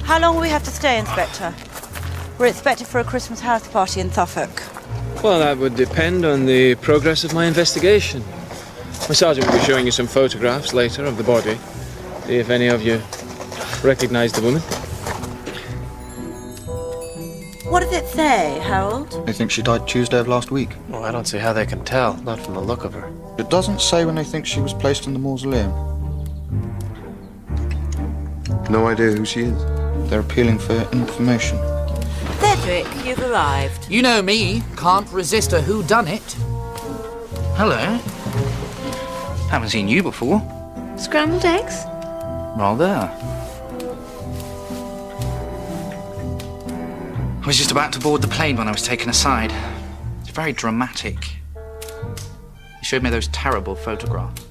How long will we have to stay, Inspector? We're expected for a Christmas house party in Suffolk. Well, that would depend on the progress of my investigation. My sergeant will be showing you some photographs later of the body. See if any of you recognize the woman. What does it say, Harold? They think she died Tuesday of last week. Well, I don't see how they can tell, not from the look of her. It doesn't say when they think she was placed in the mausoleum. No idea who she is. They're appealing for information. Cedric, you've arrived. You know me, can't resist a whodunit. Hello. Haven't seen you before. Scrambled eggs? Rather. I was just about to board the plane when I was taken aside. It's very dramatic. He showed me those terrible photographs.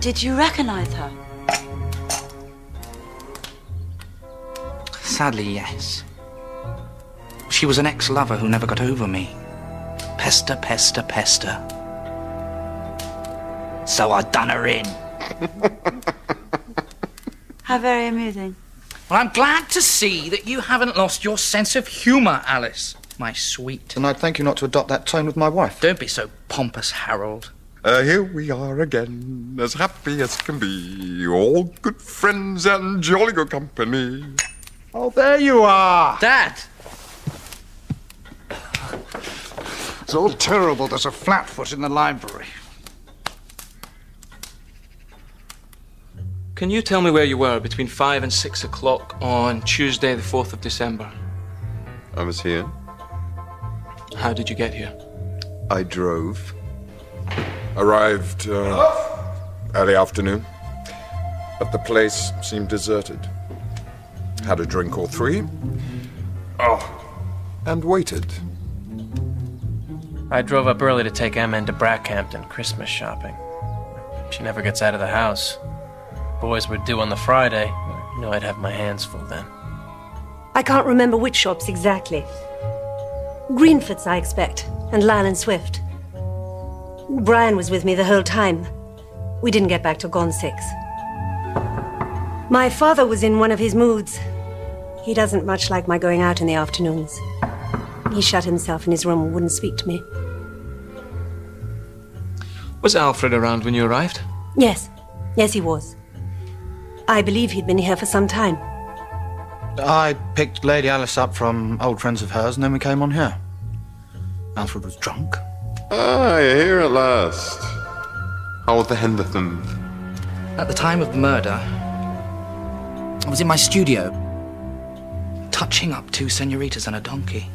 Did you recognize her? Sadly, yes. She was an ex-lover who never got over me. Pester, pester, pester. So I done her in. How very amusing. Well, I'm glad to see that you haven't lost your sense of humour, Alice, my sweet. And I'd thank you not to adopt that tone with my wife. Don't be so pompous, Harold. Here we are again, as happy as can be. All good friends and jolly good company. Oh, there you are. Dad! It's all terrible. There's a flatfoot in the library. Can you tell me where you were between 5 and 6 o'clock on Tuesday, the 4th of December? I was here. How did you get here? I drove. Arrived early afternoon. But the place seemed deserted. Had a drink or three. And waited. I drove up early to take Emma into Brackhampton Christmas shopping. She never gets out of the house. Boys were due on the Friday. You know I'd have my hands full then. I can't remember which shops exactly. Greenford's, I expect, and Lyle and Swift. Brian was with me the whole time. We didn't get back till gone 6. My father was in one of his moods. He doesn't much like my going out in the afternoons. He shut himself in his room and wouldn't speak to me. Was Alfred around when you arrived? Yes. Yes, he was. I believe he'd been here for some time. I picked Lady Alice up from old friends of hers, and then we came on here. Alfred was drunk. Ah, you're here at last. How are the Henderson? At the time of the murder, I was in my studio, touching up 2 senoritas and a donkey.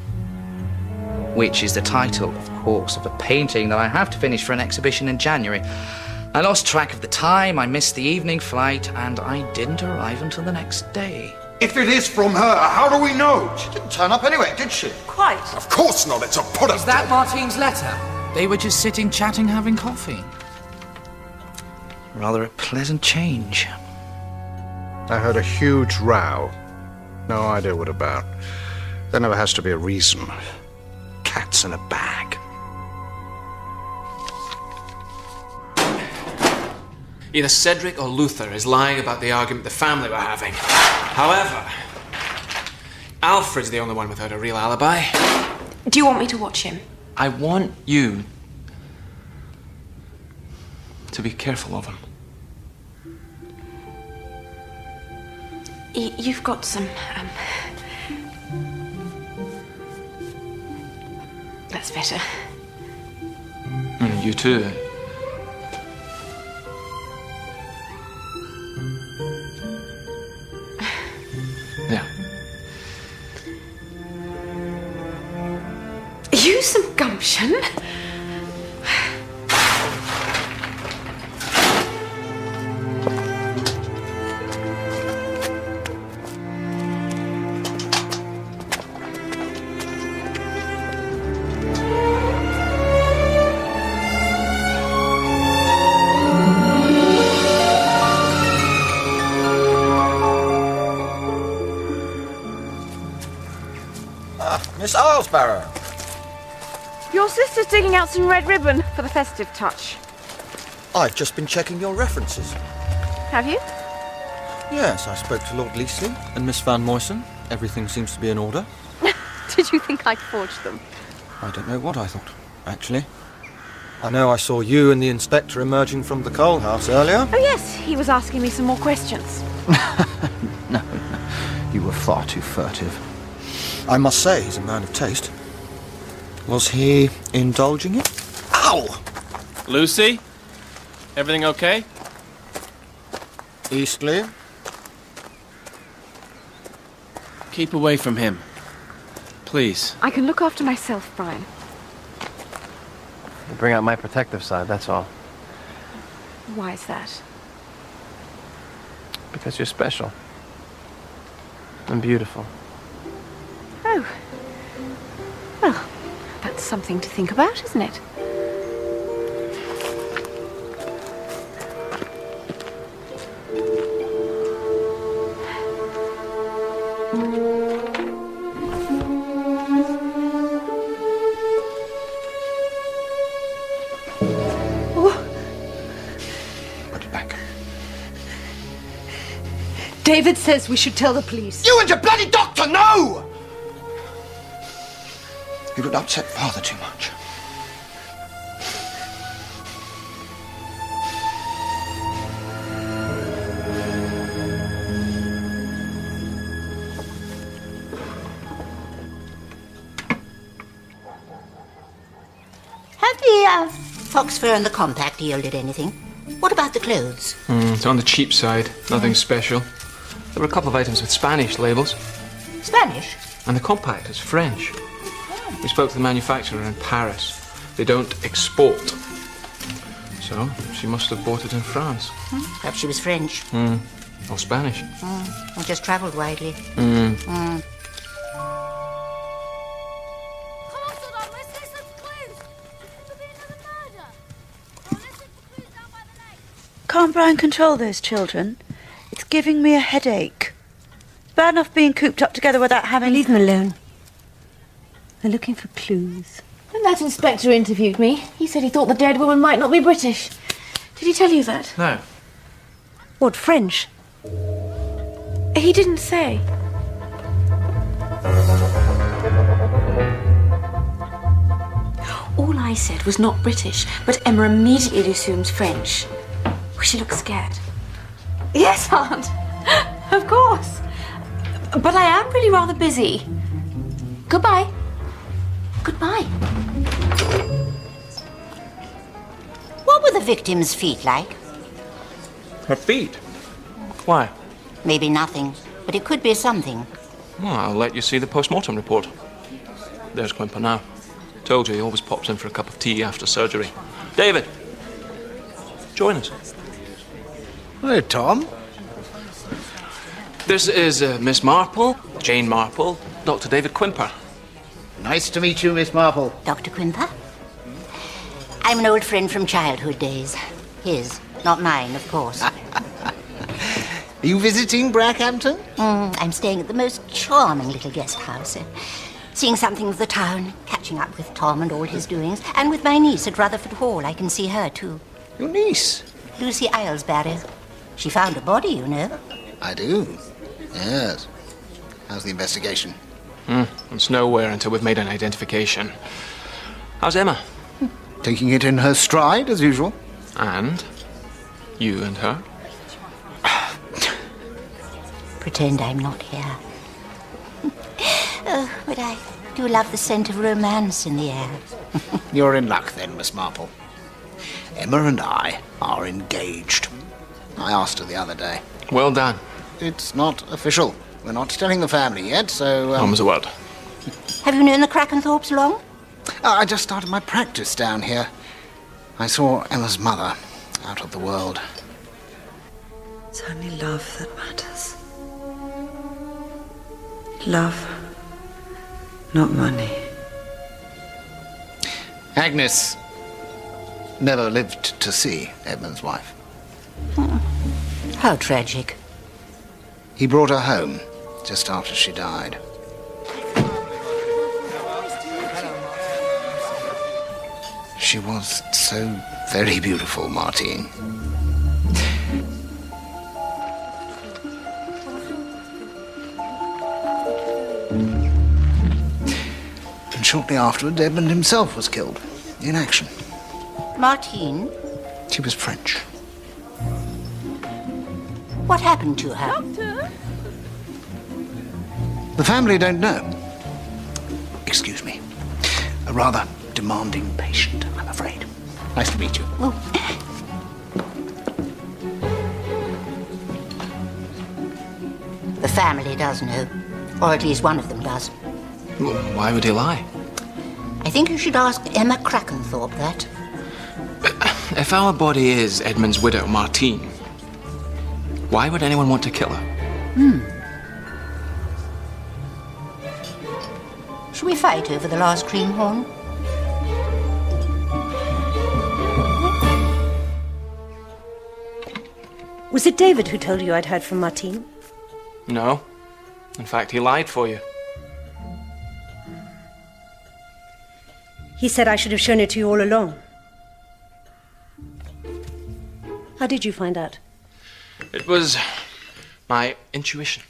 Which is the title, of course, of a painting that I have to finish for an exhibition in January. I lost track of the time, I missed the evening flight, and I didn't arrive until the next day. If it is from her, how do we know? She didn't turn up anyway, did she? Quite. Of course not, it's a put-up. Is that Martine's letter? They were just sitting, chatting, having coffee. Rather a pleasant change. I heard a huge row. No idea what about. There never has to be a reason. Cats in a bag. Either Cedric or Luther is lying about the argument the family were having. However, Alfred's the only one without a real alibi. Do you want me to watch him? I want you to be careful of him. You've got some, That's better. You too. Yeah. Use some gumption. Miss Islesbarrow. Your sister's digging out some red ribbon for the festive touch. I've just been checking your references. Have you? Yes, I spoke to Lord Leasley and Miss Van Moyson. Everything seems to be in order. Did you think I'd forged them? I don't know what I thought, actually. I know I saw you and the inspector emerging from the coal house earlier. Oh, yes, he was asking me some more questions. No, you were far too furtive. I must say, he's a man of taste. Was he indulging it? Ow! Lucy? Everything okay? Eastleigh? Keep away from him. Please. I can look after myself, Brian. Bring out my protective side, that's all. Why is that? Because you're special. And beautiful. Oh. Well, that's something to think about, isn't it? David says we should tell the police. You and your bloody doctor, no! You would upset Father too much. Have the fox fur and the compact yielded anything? What about the clothes? It's on the cheap side. Nothing special. There were a couple of items with Spanish labels. Spanish? And the compact is French. We spoke to the manufacturer in Paris. They don't export. So she must have bought it in France. Perhaps she was French. Or Spanish. Or just travelled widely. Can't Brian control those children? It's giving me a headache. It's bad enough being cooped up together without having... Leave them alone. They're looking for clues. When that inspector interviewed me, he said he thought the dead woman might not be British. Did he tell you that? No. What, French? He didn't say. All I said was not British, but Emma immediately assumes French. She looks scared. Yes, Aunt. Of course. But I am really rather busy. Goodbye. Goodbye. What were the victim's feet like? Her feet? Why? Maybe nothing, but it could be something. Well, I'll let you see the post-mortem report. There's Quimper now. Told you he always pops in for a cup of tea after surgery. David, join us. Hey, Tom. This is Miss Marple, Jane Marple, Dr. David Quimper. Nice to meet you, Miss Marple. Dr. Quimper? I'm an old friend from childhood days. His, not mine, of course. Are you visiting Brackhampton? I'm staying at the most charming little guest house. Seeing something of the town, catching up with Tom and all his doings, and with my niece at Rutherford Hall. I can see her, too. Your niece? Lucy Aylesbury. She found a body, you know. I do. Yes. How's the investigation? It's nowhere until we've made an identification. How's Emma? Taking it in her stride, as usual. And? You and her? Pretend I'm not here. Oh, but I do love the scent of romance in the air. You're in luck then, Miss Marple. Emma and I are engaged. I asked her the other day. Well done. It's not official. We're not telling the family yet, so... Mum's a word. Have you known the Crackenthorpes long? I just started my practice down here. I saw Emma's mother out of the world. It's only love that matters. Love, not money. Agnes never lived to see Edmund's wife. How tragic. He brought her home just after she died. She was so very beautiful, Martine. And shortly afterwards, Edmund himself was killed in action. Martine? She was French. What happened to her? Doctor? The family don't know. Excuse me. A rather demanding patient, I'm afraid. Nice to meet you. Oh. The family does know. Or at least one of them does. Well, why would he lie? I think you should ask Emma Crackenthorpe that. If our body is Edmund's widow, Martine, why would anyone want to kill her? Shall we fight over the last cream horn? Was it David who told you I'd heard from Martine? No. In fact, he lied for you. He said I should have shown it to you all along. How did you find out? It was my intuition.